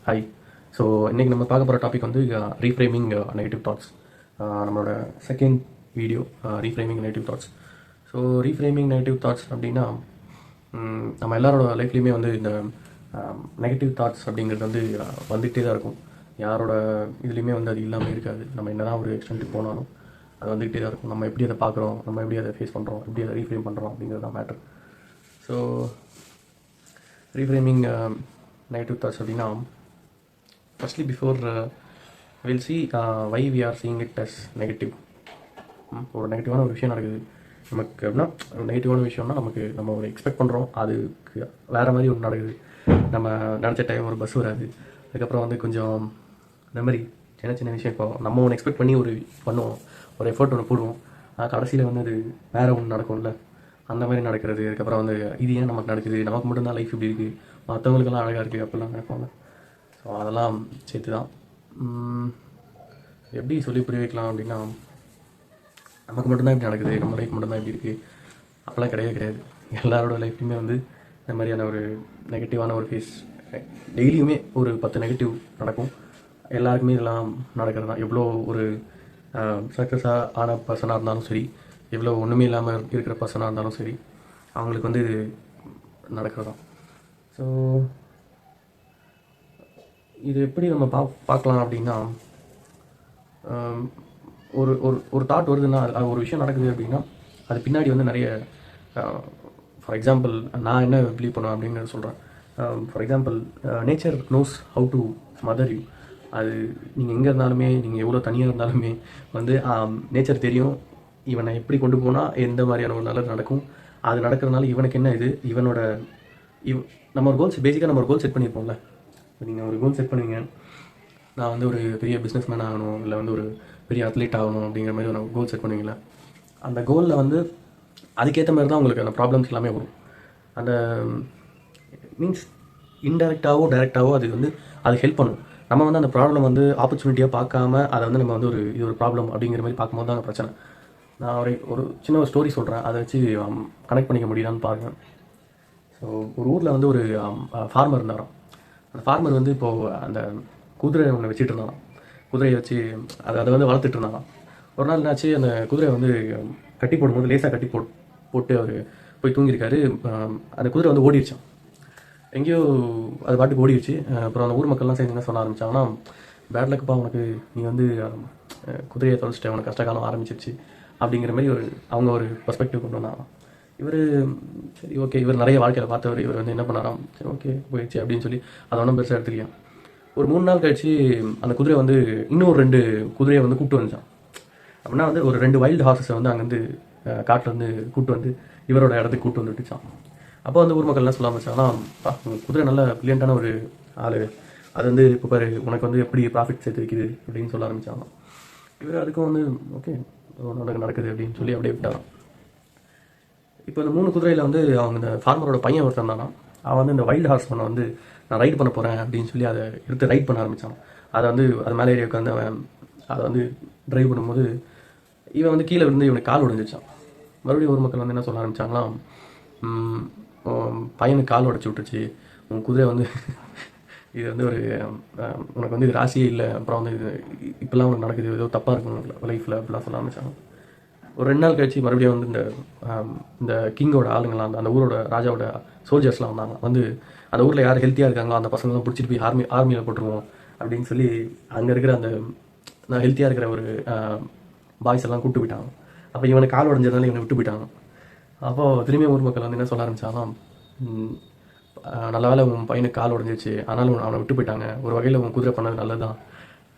Hi. So இன்றைக்கி நம்ம பார்க்க போகிற டாபிக் வந்து ரீஃப்ரேமிங் நெகட்டிவ் தாட்ஸ். நம்மளோட second video reframing negative thoughts. So reframing negative thoughts அப்படின்னா நம்ம எல்லாரோட லைஃப்லேயுமே வந்து இந்த நெகட்டிவ் தாட்ஸ் அப்படிங்கிறது வந்து வந்துகிட்டே தான் இருக்கும். யாரோட இதுலேயுமே வந்து அது இல்லாமல் இருக்காது. நம்ம என்ன தான் ஒரு எக்ஸ்டென்ட்டுக்கு போனாலும் அது வந்துகிட்டே தான் இருக்கும். நம்ம எப்படி அதை பார்க்குறோம், நம்ம எப்படி அதை ஃபேஸ் பண்ணுறோம், எப்படி அதை ரீஃப்ரேம் பண்ணுறோம் அப்படிங்கிறது தான் matter. So reframing negative thoughts அப்படின்னா firstly before we'll see why we are seeing it as negative. ஒரு நெகட்டிவான ஒரு விஷயம் நடக்குது நமக்கு அப்படின்னா, நெகட்டிவான விஷயம்னா நம்ம ஒரு எக்ஸ்பெக்ட் பண்ணுறோம், அதுக்கு வேறு மாதிரி ஒன்று நடக்குது. நம்ம நினச்ச டைம் ஒரு பஸ் வராது. அதுக்கப்புறம் வந்து கொஞ்சம் இந்த மாதிரி சின்ன சின்ன விஷயம் இப்போ நம்ம ஒன்று எக்ஸ்பெக்ட் பண்ணி ஒரு பண்ணுவோம், ஒரு எஃபர்ட் ஒன்று போடுவோம், கடைசியில் வந்து அது வேறு ஒன்று நடக்கும்ல, அந்த மாதிரி நடக்கிறது. அதுக்கப்புறம் வந்து இது ஏன் நமக்கு நடக்குது, நமக்கு மட்டும்தான் லைஃப் இப்படி இருக்குது, மற்றவங்களுக்கெல்லாம் அழகாக இருக்குது அப்படிலாம் நினைப்போம்ல. ஸோ அதெல்லாம் சேர்த்து தான் எப்படி சொல்லி புரிய வைக்கலாம் அப்படின்னா, நமக்கு மட்டும்தான் இப்படி நடக்குது, நம்ம லைஃப் மட்டும்தான் இப்படி இருக்குது அப்போல்லாம் கிடையவே கிடையாது. எல்லாரோட லைஃப்லையுமே வந்து இந்த மாதிரியான ஒரு நெகட்டிவான ஒரு ஃபேஸ் டெய்லியுமே ஒரு 10 நெகட்டிவ் நடக்கும். எல்லாருக்குமே இதெல்லாம் நடக்கிறது தான். எவ்வளோ ஒரு சக்ஸஸாக ஆன பர்சனாக இருந்தாலும் சரி, எவ்வளோ ஒன்றுமே இல்லாமல் இருக்கிற பர்சனாக இருந்தாலும் சரி, அவங்களுக்கு வந்து இது நடக்கிறது தான். ஸோ இது எப்படி நம்ம பார்க்கலாம் அப்படின்னா, ஒரு ஒரு ஒரு தாட் வருதுன்னா, அது ஒரு விஷயம் நடக்குது அப்படின்னா அது பின்னாடி வந்து நிறைய ஃபார் எக்ஸாம்பிள் நான் என்ன பிலீவ் பண்ணுவேன் அப்படின்னு சொல்கிறேன். For example nature knows how to mother you. அது நீங்கள் எங்கே இருந்தாலுமே, நீங்கள் எவ்வளோ தனியாக இருந்தாலுமே வந்து நேச்சர் தெரியும் இவனை எப்படி கொண்டு போனால் எந்த மாதிரியான ஒரு நல்லது நடக்கும். அது நடக்கிறதுனால இவனுக்கு என்ன இது, இவனோட நம்ம ஒரு கோல்ஸ் பேசிக்காக நம்ம ஒரு கோல் செட் பண்ணியிருப்போம்ல. நீங்கள் ஒரு கோல் செட் பண்ணுவீங்க, நான் வந்து ஒரு பெரிய பிஸ்னஸ் மேன் ஆகணும், இல்லை வந்து ஒரு பெரிய அத்லீட் ஆகணும் அப்படிங்கிற மாதிரி ஒரு கோல் செட் பண்ணுவீங்களா. அந்த கோலில் வந்து அதுக்கேற்ற மாதிரி தான் உங்களுக்கு அந்த ப்ராப்ளம்ஸ் எல்லாமே வரும். அந்த மீன்ஸ் இன்டெரக்டாகவோ டைரெக்டாகவோ அது வந்து அது ஹெல்ப் பண்ணும். நம்ம வந்து அந்த ப்ராப்ளம் வந்து ஆப்பர்ச்சுனிட்டியாக பார்க்காம அதை வந்து நம்ம வந்து இது ஒரு ப்ராப்ளம் அப்படிங்கிற மாதிரி பார்க்கும்போது தான் அந்த பிரச்சனை. நான் ஒரு சின்ன ஒரு ஸ்டோரி சொல்கிறேன், அதை வச்சு கனெக்ட் பண்ணிக்க முடியுதான்னு பாருங்கள். ஸோ ஒரு ஊரில் வந்து ஒரு ஃபார்மர் இருந்தாராம். அந்த ஃபார்மர் வந்து இப்போது அந்த குதிரை ஒன்று வச்சுட்டு இருந்தாராம். குதிரையை வச்சு அதை வந்து வளர்த்துட்டு இருந்தாராம். ஒரு நாள் என்னாச்சு, அந்த குதிரையை வந்து கட்டி போடும்போது லேசாக கட்டி போட்டு அவர் போய் தூங்கியிருக்காரு. அந்த குதிரை வந்து ஓடிடுச்சான், எங்கேயோ அது பாட்டுக்கு ஓடிடுச்சு. அப்புறம் அந்த ஊர் மக்கள்லாம் சேர்ந்து என்ன சொல்ல ஆரம்பித்தாங்கன்னா, பேட் லக்குப்பா உனக்கு, நீ வந்து குதிரையை தொலைச்சிட்ட, உனக்கு கஷ்டகாலம் ஆரம்பிச்சிருச்சு அப்படிங்கிற மாதிரி அவங்க ஒரு பெர்ஸ்பெக்டிவ் கொண்டு வந்தாராம். இவர் சரி ஓகே, இவர் நிறைய வாழ்க்கையில் பார்த்தவர், இவர் வந்து என்ன பண்ணாராம், சரி ஓகே போயிடுச்சு அப்படின்னு சொல்லி அதை ஒன்றும் பெருசாக எடுத்துக்கலாம். ஒரு 3 நாள் கழிச்சு அந்த குதிரை வந்து இன்னும் 2 குதிரையை வந்து கூப்பிட்டு வந்துச்சான். அப்படின்னா வந்து ஒரு 2 வைல்டு ஹார்ஸஸை வந்து அங்கேருந்து காட்டில் வந்து கூப்பிட்டு வந்து இவரோட இடத்துக்கு கூப்பிட்டு வந்துட்டுச்சான். அப்போ வந்து ஊர் மக்கள் என்ன சொல்ல ஆரம்பிச்சாங்கன்னா, குதிரை நல்ல பிரில்லியண்டான ஒரு ஆள், அது வந்து இப்போ பாரு உனக்கு வந்து எப்படி ப்ராஃபிட் சேர்த்து வைக்குது அப்படின்னு சொல்ல ஆரம்பித்தாங்க. இவர் அதுக்கும் வந்து ஓகே நடக்குது அப்படின்னு சொல்லி அப்படியே விட்டாராம். இப்போ இந்த 3 குதிரையில் வந்து அவங்க இந்த ஃபார்மரோட பையன் ஒருத்தர் இருந்தானா, அவன் வந்து இந்த வைல்டு ஹார்ஸ் ஒன்று வந்து நான் ரைட் பண்ண போகிறேன் அப்படின்னு சொல்லி அதை எடுத்து ரைட் பண்ண ஆரம்பித்தான். அதை வந்து அது மேலே ஏறி உட்காந்து அவன் அதை வந்து ட்ரைவ் பண்ணும்போது இவன் வந்து கீழே விழுந்து இவனுக்கு கால் உடைஞ்சிச்சான். மறுபடியும் ஒரு மக்கள் வந்து என்ன சொல்ல ஆரம்பித்தாங்களாம், பையனுக்கு கால் உடச்சி விட்டுருச்சு, உன் குதிரை வந்து இது வந்து ஒரு உனக்கு வந்து இது ராசியே இல்லை, அப்புறம் வந்து இது இப்போல்லாம் உனக்கு நடக்குது, ஏதோ தப்பாக இருக்கும் லைஃப்பில் அப்படிலாம் சொல்ல ஆரம்பித்தாங்க. ஒரு 2 நாள் கழிச்சு மறுபடியும் வந்து இந்த கிங்கோட ஆளுங்களாம், அந்த ஊரோட ராஜாவோட சோல்ஜர்ஸ்லாம் வந்தாங்க. வந்து அந்த ஊரில் யார் ஹெல்த்தியாக இருக்காங்களோ அந்த பசங்களாம் பிடிச்சிட்டு போய் ஆர்மியில் போட்டுருவோம் அப்படின்னு சொல்லி அங்கே இருக்கிற அந்த ஹெல்த்தியாக இருக்கிற ஒரு பாய்ஸ் எல்லாம் கூப்பிட்டு போயிட்டாங்க. அப்போ இவனை கால் உடஞ்சதுனால இவனை விட்டு போயிட்டாங்க. அப்போது திரும்பியும் ஊர் மக்கள் வந்து என்ன சொல்ல ஆரம்பித்தாங்கன்னா, நல்ல வேலை உன் பையனுக்கு கால் உடஞ்சிச்சு, ஆனாலும் அவனை விட்டு போயிட்டாங்க, ஒரு வகையில் உன் குதிரை பண்ணது நல்லது தான்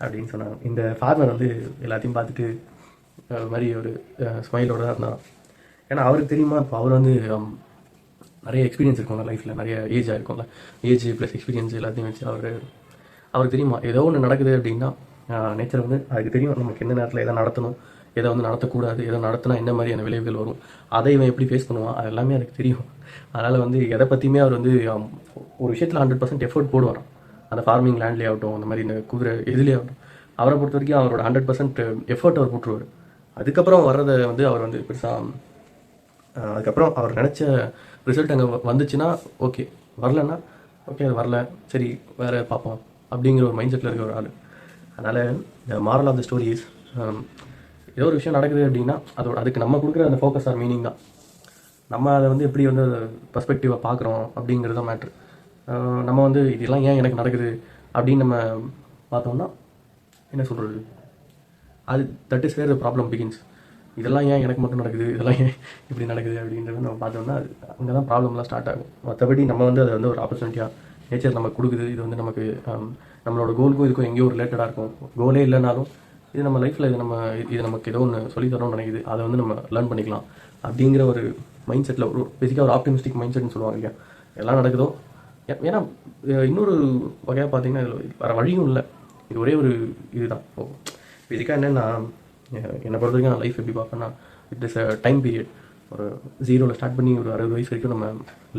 அப்படின்னு சொன்னாங்க. இந்த ஃபார்மர் வந்து எல்லாத்தையும் பார்த்துட்டு அது மாதிரி ஒரு ஸ்மைலோடு தான் இருந்தார். ஏன்னா அவருக்கு தெரியுமா, இப்போ அவர் வந்து நிறைய எக்ஸ்பீரியன்ஸ் இருக்கும்ல லைஃப்பில், நிறைய ஏஜ் ஆகிருக்கும்ல, ஏஜ் ப்ளஸ் எக்ஸ்பீரியன்ஸ் எல்லாத்தையும் வச்சு அவருக்கு தெரியுமா எதோ ஒன்று நடக்குது அப்படின்னா நேச்சர் வந்து அதுக்கு தெரியும் நமக்கு எந்த நேரத்தில் எதை நடத்தணும், எதை வந்து நடத்தக்கூடாது, எதை நடத்தினா என்ன மாதிரியான விளைவுகள் வரும், அதை இவன் எப்படி ஃபேஸ் பண்ணுவான், அது எல்லாமே அதுக்கு தெரியும். அதனால் வந்து எதை பற்றியுமே அவர் வந்து ஒரு விஷயத்தில் 100% எஃபர்ட் போடுவார். அந்த ஃபார்மிங் லேண்ட்லேயே ஆகட்டும், அந்த மாதிரி இந்த குதிரை எதுலேயே ஆகட்டும், அவரை பொறுத்த வரைக்கும் அவரோட 100% எஃபர்ட் அவர் போட்டுருவார். அதுக்கப்புறம் வர்றதை வந்து அவர் வந்து பெருசாக அதுக்கப்புறம் அவர் நினச்ச ரிசல்ட் அங்கே வந்துச்சுன்னா ஓகே, வரலன்னா ஓகே அது வரல, சரி வேறு பார்ப்போம் அப்படிங்கிற ஒரு மைண்ட் செட்டில் இருக்கிற ஒரு ஆள். அதனால் இந்த moral of the story is, ஏதோ ஒரு விஷயம் நடக்குது அப்படின்னா அதுக்கு நம்ம கொடுக்குற அந்த ஃபோக்கஸ் ஆர் மீனிங் தான். நம்ம அதை வந்து எப்படி வந்து பர்ஸ்பெக்டிவாக பார்க்குறோம் அப்படிங்கிறது தான் மேட்ரு. நம்ம வந்து இதெல்லாம் ஏன் எனக்கு நடக்குது அப்படின்னு நம்ம பார்த்தோம்னா என்ன சொல்கிறது, அது that is where the problem begins. இதெல்லாம் ஏன் எனக்கு மட்டும் நடக்குது, இதெல்லாம் ஏன் இப்படி நடக்குது அப்படின்றத நம்ம பார்த்தோம்னா அங்கே தான் ப்ராப்ளம்லாம் ஸ்டார்ட் ஆகும். மற்றபடி நம்ம வந்து அதை வந்து ஒரு ஆப்பர்ச்சுனிட்டியாக நேச்சர் நமக்கு கொடுக்குது. இது வந்து நமக்கு நம்மளோட கோலுக்கும் இதுக்கும் எங்கேயோ ரிலேட்டடாக இருக்கும். கோலே இல்லைனாலும் இது நம்ம லைஃப்பில் இது நமக்கு ஏதோ ஒன்று சொல்லித்தரோம்னு நினைக்குது, அதை வந்து நம்ம லேர்ன் பண்ணிக்கலாம் அப்படிங்கிற ஒரு மைண்ட் செட்டில் ஒரு பேசிக்காக ஒரு ஆப்டிமிஸ்டிக் மைண்ட் செட்னு சொல்லுவாங்க இல்லையா. எல்லாம் நடக்குதோ. ஏன்னா இன்னொரு வகையாக பார்த்தீங்கன்னா இதில் வேறு வழியும் இல்லை. இது ஒரே ஒரு இதுதான். பேசிக்காக என்னென்னா, என்னை பொறுத்த வரைக்கும் நான் லைஃப் எப்படி பார்ப்பேன்னா, it is a time period. ஒரு 0ல் ஸ்டார்ட் பண்ணி ஒரு 60 வயசு வரைக்கும் நம்ம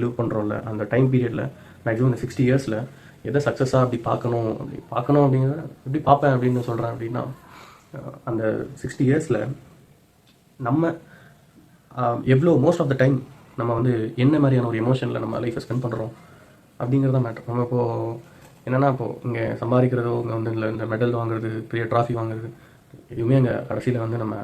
லிவ் பண்ணுறோம்ல, அந்த டைம் பீரியடில் மேக்ஸிமம் இந்த 60 இயர்ஸில் எதை சக்ஸஸாக அப்படி பார்க்கணும் அப்படிங்கிறத எப்படி பார்ப்பேன் அப்படின்னு சொல்கிறேன் அப்படின்னா, அந்த 60 இயர்ஸில் நம்ம எவ்வளோ மோஸ்ட் ஆஃப் த டைம் நம்ம வந்து என்ன மாதிரியான ஒரு எமோஷனில் நம்ம லைஃப்பை ஸ்பெண்ட் பண்ணுறோம் அப்படிங்கிறத மேட்டர். நம்ம இப்போது என்னென்னா, இப்போது இங்கே சம்பாதிக்கிறதோ, இங்கே வந்து இந்த மெடல் வாங்குறது, பெரிய ட்ராஃபி வாங்குறது, எதுவுமே அங்கே கடைசியில் வந்து நம்ம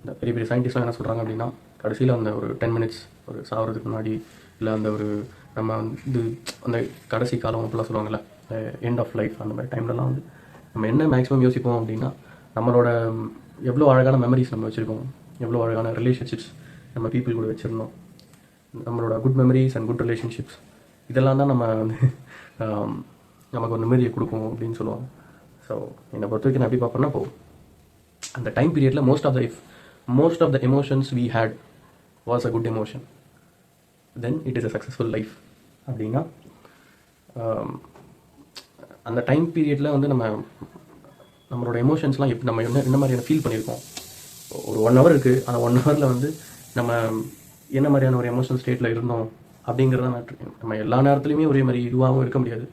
இந்த பெரிய பெரிய சயின்டிஸ்ட்லாம் என்ன சொல்கிறாங்க அப்படின்னா, கடைசியில் அந்த ஒரு 10 மினிட்ஸ் ஒரு சாகிறதுக்கு முன்னாடி, இல்லை அந்த ஒரு நம்ம வந்து அந்த கடைசி காலம் அப்படிலாம் சொல்லுவாங்கள்ல, எண்ட் ஆஃப் லைஃப், அந்த மாதிரி டைம்லலாம் வந்து நம்ம என்ன மேக்ஸிமம் யோசிப்போம் அப்படின்னா, நம்மளோட எவ்வளோ அழகான மெமரிஸ் நம்ம வச்சுருக்கோம், எவ்வளோ அழகான ரிலேஷன்ஷிப்ஸ் நம்ம பீப்புள் கூட வச்சுருந்தோம், நம்மளோட good memories and good relationships, இதெல்லாம் தான் நம்ம வந்து நமக்கு ஒரு நிம்மதியை கொடுக்கும் அப்படின்னு சொல்லுவாங்க. ஸோ என்னை பொறுத்த வரைக்கும் நான் எப்படி பார்ப்பேன்னா, இப்போ அந்த டைம் பீரியடில் most of the emotions we had was a good emotion, then it is a successful life அப்படின்னா, அந்த டைம் பீரியடில் வந்து நம்மளோட எமோஷன்ஸ்லாம் எப்படி நம்ம என்ன மாதிரியான ஃபீல் பண்ணியிருக்கோம். ஒரு 1 hour இருக்குது, அந்த 1 hourல வந்து நம்ம என்ன மாதிரியான ஒரு எமோஷனல் ஸ்டேட்டில் இருந்தோம் அப்படிங்கிறத நம்ம எல்லா நேரத்துலையுமே ஒரே மாதிரி இதுவாகவும் இருக்க முடியாது.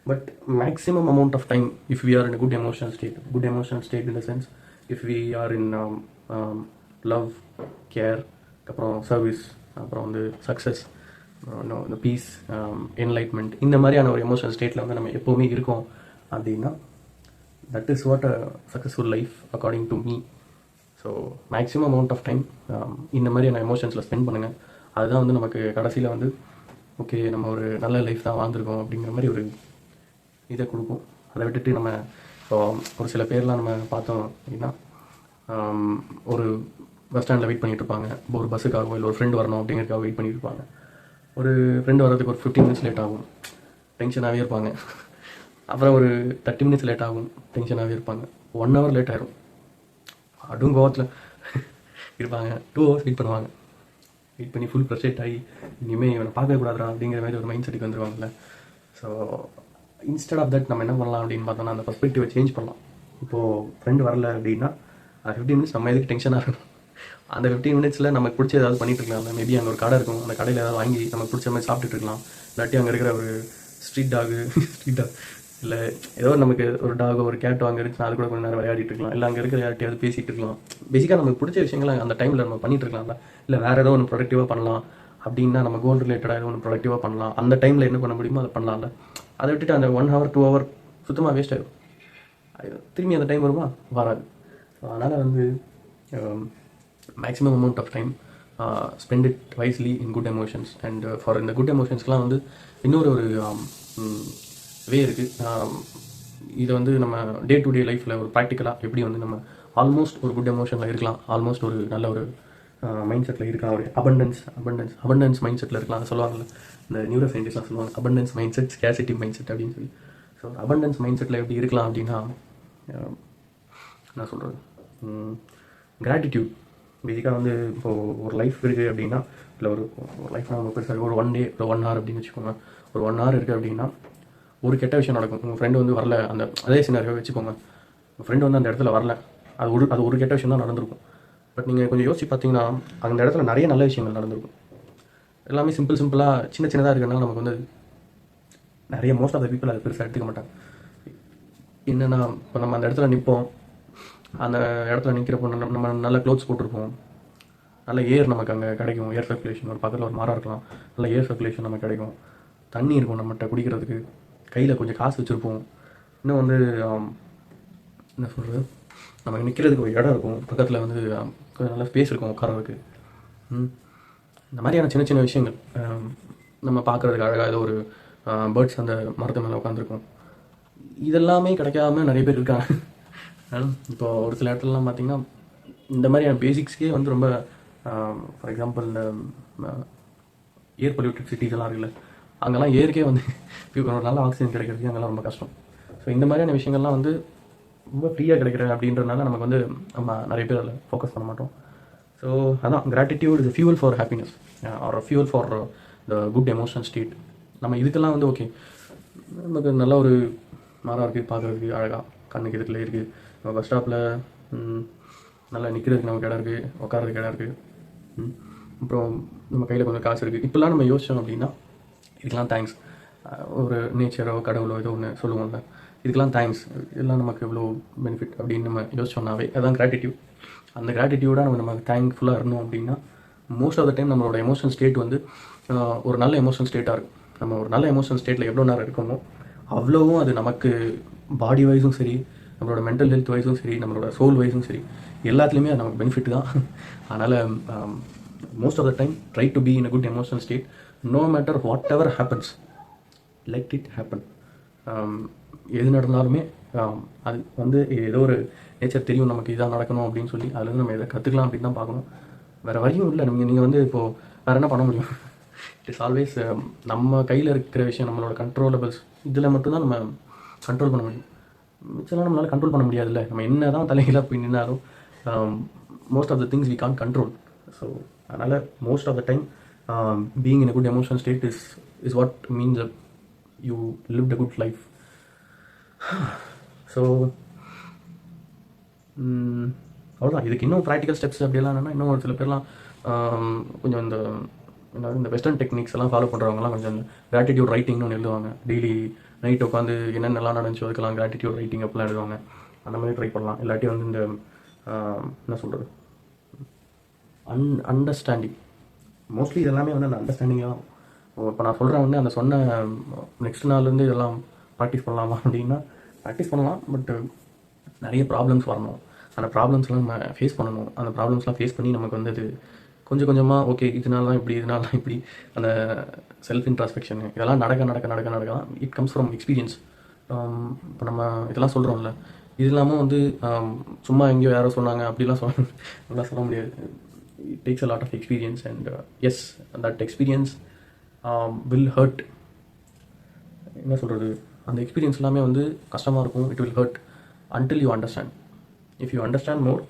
But maximum amount of time if we are in good emotional state in the sense, if we are in love, care, அப்புறம் சர்வீஸ், அப்புறம் வந்து சக்ஸஸ், இந்த பீஸ், என்லைட்மெண்ட், இந்த மாதிரியான ஒரு எமோஷனல் ஸ்டேட்டில் வந்து நம்ம எப்போவுமே இருக்கோம் அப்படின்னா, that is what a successful life according to me. So maximum amount of time இந்த மாதிரியான எமோஷன்ஸில் ஸ்பெண்ட் பண்ணுங்கள். அதுதான் வந்து நமக்கு கடைசியில் வந்து ஓகே நம்ம ஒரு நல்ல லைஃப் தான் வாழ்ந்துருக்கோம் அப்படிங்கிற மாதிரி ஒரு இதை கொடுக்கும். அதை விட்டுட்டு நம்ம இப்போ ஒரு சில பேர்லாம் நம்ம பார்த்தோம் அப்படின்னா, ஒரு பஸ் ஸ்டாண்டில் வெயிட் பண்ணிகிட்டு இருப்பாங்க, ஒரு பஸ்ஸுக்காகவோ இல்லை ஒரு ஃப்ரெண்டு வரணும் அப்படிங்கிறதுக்காக வெயிட் பண்ணிட்டு இருப்பாங்க. ஒரு ஃப்ரெண்டு வர்றதுக்கு ஒரு 15 minutes லேட் ஆகும், டென்ஷனாகவே இருப்பாங்க. அப்புறம் ஒரு 30 minutes லேட் ஆகும், டென்ஷனாகவே இருப்பாங்க. 1 hour லேட் ஆயிரும், அதுவும் கோவத்தில் இருப்பாங்க. 2 hours வெயிட் பண்ணுவாங்க. வெயிட் பண்ணி ஃபுல் ஃப்ரஸ்ட்ரேட் ஆகி இனிமேல் இவனை பார்க்கவே கூடாதா அப்படிங்கிற மாதிரி ஒரு மைண்ட் செட்டுக்கு வந்துடுவாங்கல்ல. ஸோ இன்ஸ்டெட் ஆஃப் தட் நம்ம என்ன பண்ணலாம் அப்படின்னு பார்த்தோம்னா, அந்த பர்ஸ்பெக்டிவை சேஞ்ச் பண்ணலாம். இப்போது ஃப்ரெண்டு வரல அப்படின்னா 15 minutes நம்ம எதுக்கு டென்ஷனாக இருக்கணும். அந்த 15 minutesல நமக்கு பிடிச்ச ஏதாவது பண்ணிட்டு இருக்கலாம். மேபி அங்கே ஒரு கடை இருக்கும், அந்த கடையில் ஏதாவது வாங்கி நமக்கு பிடிச்ச மாதிரி சாப்பிட்டுட்டு இருக்கலாம். இல்லாட்டி அங்கே இருக்கிற ஒரு ஸ்ட்ரீட் டாக் இல்லை ஏதோ நமக்கு ஒரு டாகோ ஒரு கேட்டோ அங்கே இருந்துச்சுன்னா அது கூட கொஞ்சம் நேரம் விளையாடிட்டு இருக்கலாம். இல்லை அங்கே இருக்கிற யார்ட்டையாவது பேசிகிட்டு இருக்கலாம். பேசிக்காக நமக்கு பிடிச்ச விஷயங்களை அந்த டைமில் நம்ம பண்ணிட்டு இருக்கலாம்ல. இல்லை வேறு ஏதோ ஒன்று ப்ரொடக்டிவாக பண்ணலாம் அப்படின்னா, நம்ம கோல் ரிலேட்டடாக ஏதோ ஒன்று ப்ரொடக்டிவாக பண்ணலாம். அந்த டைமில் என்ன பண்ண முடியுமோ அதை பண்ணலாம்ல. அதை விட்டுட்டு அந்த 1 hour 2 hour சுத்தமாக வேஸ்ட் ஆகிடும். திரும்பி அந்த டைம் வருமா, வராது. ஸோ அதனால் வந்து maximum amount of time spend it wisely in good emotions. And for இந்த குட் எமோஷன்ஸ்லாம் வந்து இன்னொரு ஒரு வே இருக்குது. இதை வந்து நம்ம டே டு டே லைஃப்பில் ஒரு ப்ராக்டிக்கலாக எப்படி வந்து நம்ம ஆல்மோஸ்ட் ஒரு குட் எமோஷனில் இருக்கலாம், ஆல்மோஸ்ட் ஒரு நல்ல ஒரு மைண்ட் செட்டில் இருக்கலாம், ஒரு அபண்டன்ஸ் மைண்ட் செட்டில் இருக்கலாம். அதை சொல்லுவாங்கள்ல, இந்த நியூரோ சயின்டிஸ்ட்லாம் சொல்லுவாங்க, abundance mind set, scarcity mind set அப்படின்னு சொல்லி. ஸோ அபண்டன்ஸ் மைண்ட் செட்டில் எப்படி இருக்கலாம் அப்படின்னா, என்ன சொல்கிறது, கிராட்டிடியூட். பேசிக்காக வந்து இப்போது ஒரு லைஃப் இருக்குது அப்படின்னா, இல்லை ஒரு லைஃப் நம்ம பெருசாக ஒரு 1 day ஒரு 1 hour அப்படின்னு வச்சுக்கோங்க. ஒரு 1 hour இருக்குது அப்படின்னா, ஒரு கெட்ட விஷயம் நடக்கும். உங்கள் ஃப்ரெண்டு வந்து வரல, அதே சினாரியோ வச்சுக்கோங்க. உங்கள் ஃப்ரெண்டு வந்து அந்த இடத்துல வரல, அது ஒரு கெட்ட விஷயம் தான் நடந்திருக்கும். பட் நீங்கள் கொஞ்சம் யோசிச்சு பார்த்தீங்கன்னா, அந்த இடத்துல நிறைய நல்ல விஷயங்கள் நடந்திருக்கும். எல்லாமே சிம்பிளாக சின்னதாக இருக்கிறனால நமக்கு வந்து நிறைய மோஸ்ட் ஆஃப் த பீப்புள் அது பெருசாக எடுத்துக்க மாட்டாங்க. என்னென்னா, இப்போ நம்ம அந்த இடத்துல நிற்போம், அந்த இடத்துல நிற்கிறப்போ நம்ம நல்ல க்ளோத்ஸ் போட்டிருப்போம், நல்ல ஏர் நமக்கு அங்கே கிடைக்கும், ஏர் சர்க்குலேஷன். ஒரு பக்கத்தில் ஒரு மரம் இருக்கலாம், நல்ல ஏர் சர்க்குலேஷன் நமக்கு கிடைக்கும். தண்ணி இருக்கும் நம்மகிட்ட குடிக்கிறதுக்கு, கையில் கொஞ்சம் காசு வச்சுருப்போம், இன்னும் வந்து என்ன சொல்கிறது, நமக்கு நிற்கிறதுக்கு ஒரு இடம் இருக்கும், பக்கத்தில் வந்து கொஞ்சம் நல்ல ஸ்பேஸ் இருக்கும் உட்காரதுக்கு. இந்த மாதிரியான சின்ன சின்ன விஷயங்கள் நம்ம பார்க்குறதுக்கு அழகாக ஏதோ ஒரு பேர்ட்ஸ் அந்த மரத்து மேலே உட்காந்துருக்கும். இதெல்லாமே கிடைக்காம நிறைய பேர் இருக்காங்க. இப்போ ஒரு சில இடத்துலலாம் பார்த்திங்கன்னா இந்த மாதிரியான பேசிக்ஸ்க்கே வந்து ரொம்ப ஃபார் எக்ஸாம்பிள் இந்த ஏர் பொல்யூட்டட் சிட்டிஸ் எல்லாம் இருக்குல்ல, அங்கெல்லாம் ஏருக்கே வந்து ஒரு நல்ல ஆக்சிஜன் கிடைக்கிறதுக்கு அங்கெல்லாம் ரொம்ப கஷ்டம். ஸோ இந்த மாதிரியான விஷயங்கள்லாம் வந்து ரொம்ப ஃப்ரீயாக கிடைக்கிற அப்படின்றதுனால நமக்கு வந்து நம்ம நிறைய பேர் அதில் ஃபோக்கஸ் பண்ண மாட்டோம். ஸோ அதான் gratitude is fuel for happiness or fuel for the good emotional state. நம்ம இதுக்கெல்லாம் வந்து ஓகே, நமக்கு நல்ல ஒரு மரம் இருக்குது, பார்க்குறதுக்கு அழகாக கண்ணுக்கு இதுக்குள்ளே இருக்குது, நம்ம பஸ் ஸ்டாப்பில் நல்லா நிற்கிறதுக்கு நமக்கு இடம் இருக்குது, உட்காரதுக்கு இடம் இருக்குது, அப்புறம் நம்ம கையில் கொஞ்சம் காசு இருக்குது. இப்போல்லாம் நம்ம யோசித்தோம் அப்படின்னா இதுக்கெல்லாம் தேங்க்ஸ். ஒரு நேச்சரோ கடவுளோ ஏதோ ஒன்று சொல்லுவோம்ல, இதுக்கெல்லாம் தேங்க்ஸ், இதெல்லாம் நமக்கு இவ்வளோ பெனிஃபிட் அப்படின்னு நம்ம யோசிச்சோம்னாவே அதுதான் கிராட்டிடியூட். அந்த கிராட்டிடியூடாக நமக்கு தேங்க்ஃபுல்லாக இருந்தோம் அப்படின்னா மோஸ்ட் ஆஃப் த டைம் நம்மளோட எமோஷனல் ஸ்டேட் வந்து ஒரு நல்ல எமோஷனல் ஸ்டேட்டாக இருக்கும். நம்ம ஒரு நல்ல எமோஷனல் ஸ்டேட்டில் எவ்வளோ நேரம் இருக்கோமோ அவ்வளோவும் அது நமக்கு பாடி வைஸும் சரி, நம்மளோட மென்டல் ஹெல்த் வைஸும் சரி, நம்மளோட சோல் வைஸும் சரி, எல்லாத்துலேயுமே அது நமக்கு பெனிஃபிட் தான். அதனால் most of the time try to be in a good emotional state. No matter whatever happens, let it happen. எது நடந்தாலுமே அது வந்து ஏதோ ஒரு நேச்சர் தெரியும் நமக்கு இதான் நடக்கணும் அப்படின்னு சொல்லி அதுலேருந்து நம்ம எதை கற்றுக்கலாம் அப்படின்னு தான் பார்க்கணும். வேறு வழியும் இல்லை. நீங்கள் வந்து இப்போது வேறு என்ன பண்ண முடியும்? இட் இஸ் ஆல்வேஸ் நம்ம கையில் இருக்கிற விஷயம், நம்மளோட கண்ட்ரோலபிள்ஸ், இதில் மட்டும்தான் நம்ம கண்ட்ரோல் பண்ண முடியும். மிச்சம்லாம் நம்மளால் கண்ட்ரோல் பண்ண முடியாதுல்ல. நம்ம என்ன தான் தலைகளாக போய் நின்னாலும் most of the things we can't control. So அதனால் most of the time being in a good emotional state is what means you lived a good life. So அவ்வளோதான். இதுக்கு இன்னும் ப்ராக்டிக்கல் ஸ்டெப்ஸ் அப்படியெல்லாம் என்னென்னா, இன்னும் ஒரு சில பேர்லாம் கொஞ்சம் இந்த வெஸ்டர்ன் டெக்னிக்ஸ் எல்லாம் ஃபாலோ பண்ணுறவங்கலாம் கொஞ்சம் கிராட்டிடியூட் ரைட்டிங்னு ஒன்று எழுதுவாங்க. டெய்லி நைட் உட்காந்து என்னென்னலாம் நடந்துச்சோ அதுக்கெல்லாம் கிராட்டிடியூட் ரைட்டிங் அப்படிலாம் எழுதுவாங்க. அந்த மாதிரி ட்ரை பண்ணலாம். இல்லாட்டி வந்து இந்த என்ன சொல்கிறது, அண்டர்ஸ்டாண்டிங், மோஸ்ட்லி இதெல்லாமே வந்து அந்த அண்டர்ஸ்டாண்டிங்காக தான். இப்போ நான் சொல்கிறேன் வந்து அந்த சொன்ன நெக்ஸ்ட் நாள்லேருந்து இதெல்லாம் ப்ராக்டிஸ் பண்ணலாமா அப்படின்னா ப்ராக்டிஸ் பண்ணலாம். பட் நிறைய ப்ராப்ளம்ஸ் வரணும். அந்த ப்ராப்ளம்ஸ்லாம் நம்ம ஃபேஸ் பண்ணணும். அந்த ப்ராப்ளம்ஸ்லாம் ஃபேஸ் பண்ணி நமக்கு வந்து அது கொஞ்சம் கொஞ்சமாக ஓகே இதனாலாம் இப்படி அந்த செல்ஃப் இன்ட்ராஸ்பெக்ஷன் இதெல்லாம் நடக்க தான் இட் கம்ஸ் ஃப்ரம் எக்ஸ்பீரியன்ஸ். இப்போ நம்ம இதெல்லாம் சொல்கிறோம்ல, இது இல்லாமல் வந்து சும்மா எங்கேயோ யாரோ சொன்னாங்க அப்படிலாம் சொல்ல முடியாது. It takes a lot of experience and as that experience will hurt. என்ன சொல்கிறது, அந்த எக்ஸ்பீரியன்ஸ் எல்லாமே வந்து கஷ்டமாக இருக்கும். It will hurt until you understand. If you understand more,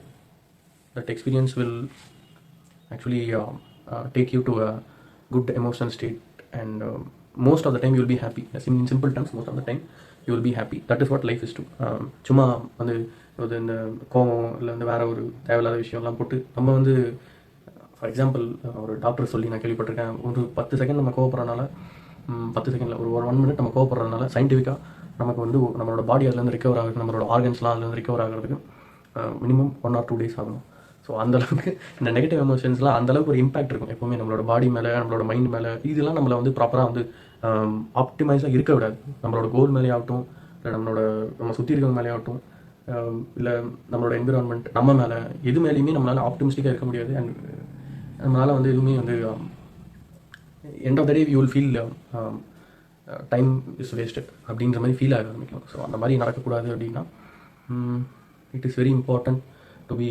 that experience will actually take you to a good emotional state, and most of the time you will be happy. In simple terms, most of the time you will be happy. That is what life is too. சும்மா வந்து இந்த கோவம் இல்லை இந்த வேறு ஒரு தேவையில்லாத விஷயம்லாம் போட்டு நம்ம வந்து ஃபார் எக்ஸாம்பிள் ஒரு டாக்டர் சொல்லி நான் கேள்விப்பட்டிருக்கேன், ஒரு 10 செகண்ட் நம்ம கோவப்படுறதுனால 10 செகண்டில் ஒரு 1 minute நம்ம கோவப்படுறதுனால சயின்டிஃபிக்காக நமக்கு வந்து நம்மளோட பாடி அதுலேருந்து ரிகவர் ஆகுது, நம்மளோட ஆர்கன்ஸ்லாம் அதுலேருந்து ரிகவர் ஆகிறதுக்கு மினிமம் 1 or 2 days ஆகும். ஸோ அந்தளவுக்கு இந்த நெகட்டிவ் எமோஷன்ஸ்லாம் அந்தளவுக்கு ஒரு இம்பாக்ட் இருக்கும் எப்போவுமே நம்மளோட பாடி மேலே, நம்மளோட மைண்ட் மேலே. இதெல்லாம் நம்மளை வந்து ப்ராப்பராக வந்து ஆப்டிமைஸாக இருக்க விடாது. நம்மளோட கோல் மேலே ஆகட்டும், இல்லை நம்ம சுற்றி இருக்கிற மேலே ஆகட்டும், இல்லை நம்மளோட என்விரான்மெண்ட் நம்ம மேலே, எது மேலேயுமே நம்மளால் ஆப்டிமிஸ்டிக்காக இருக்க முடியாது. அண்ட் நம்மளால் வந்து எதுவுமே வந்து end of the day you will feel time is wasted அப்படின்ற மாதிரி ஃபீல் ஆக ஆரம்பிக்கும். ஸோ அந்த மாதிரி நடக்கக்கூடாது அப்படின்னா it is very important to be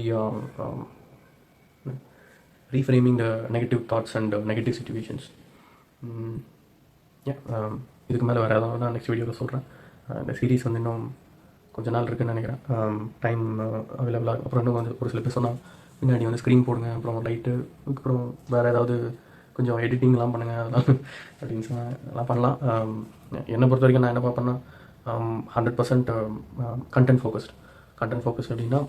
reframing the negative thoughts and negative situations. இதுக்கு மேலே வேறு ஏதாவது நான் நெக்ஸ்ட் வீடியோவில் சொல்கிறேன். இந்த சீரீஸ் வந்து இன்னும் கொஞ்ச நாள் இருக்குதுன்னு நினைக்கிறேன். டைம் அவைலபிளாக. அப்புறம் இன்னும் வந்து ஒரு சில பேர் சொன்னால் பின்னாடி வந்து ஸ்க்ரீன் போடுங்க, அப்புறம் லைட்டு, அதுக்கப்புறம் வேறு ஏதாவது கொஞ்சம் எடிட்டிங்லாம் பண்ணுங்கள் அதெல்லாம் அப்படின்னு சொன்னால் எல்லாம் பண்ணலாம். என்னை பொறுத்த வரைக்கும் நான் என்ன பார்ப்பேன்னா 100% கண்டென்ட் ஃபோக்கஸ்ட் அப்படின்னா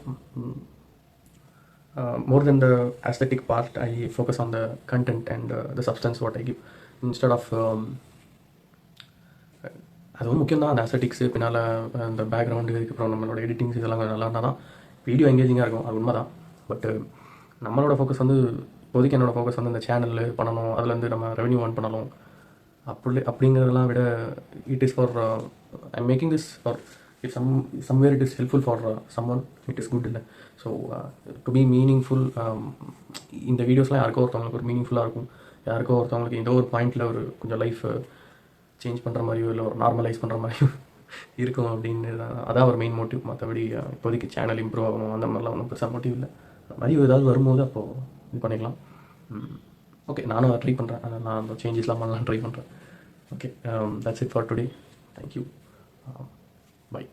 more then the aesthetic part I focus on the content and the substance what I give instead of அது வந்து முக்கியம் தான். அந்த ஆஸ்தட்டிக்ஸு பின்னால் அந்த பேக்ரவுண்டு, இதுக்கப்புறம் நம்மளோட எடிட்டிங்ஸ் இதெல்லாம் கொஞ்சம் நல்லா இருந்தால் தான் வீடியோ எங்கேஜிங்காக இருக்கும். அது உண்மை தான். பட் நம்மளோட ஃபோக்கஸ் வந்து இப்போதைக்கு என்னோடய ஃபோக்கஸ் வந்து இந்த சேனல் பண்ணணும், அதுலேருந்து நம்ம ரெவன்யூ ஏர்ன் பண்ணணும் அப்படிங்கிறதெல்லாம் விட it is for I making this for if somewhere it is helpful for summon it is good இல்லை. ஸோ டு பி மீனிங்ஃபுல், இந்த வீடியோஸ்லாம் யாருக்கோ ஒருத்தவங்களுக்கு ஒரு மீனிங்ஃபுல்லாக இருக்கும், யாருக்கோ ஒருத்தவங்களுக்கு ஏதோ ஒரு பாயிண்டில் ஒரு கொஞ்சம் லைஃப் சேஞ்ச் பண்ணுற மாதிரியோ இல்லை ஒரு நார்மலைஸ் பண்ணுற மாதிரியோ இருக்கும் அப்படின்னு அதான் ஒரு மெயின் மோட்டிவ். மற்றபடி இப்போதைக்கு சேனல் இம்ப்ரூவ் ஆகணும் அந்த மாதிரிலாம் ஒன்றும் பெருசாக மோட்டிவ் இல்லை. அந்த மாதிரி ஏதாவது வரும்போது அப்போது இது பண்ணிக்கலாம். ஓகே, நானும் அதை ட்ரை பண்ணுறேன், அதை நான் அந்த சேஞ்சஸ்லாம் பண்ணலாம் ட்ரை பண்ணுறேன். Okay, that's it for today. Thank you. By.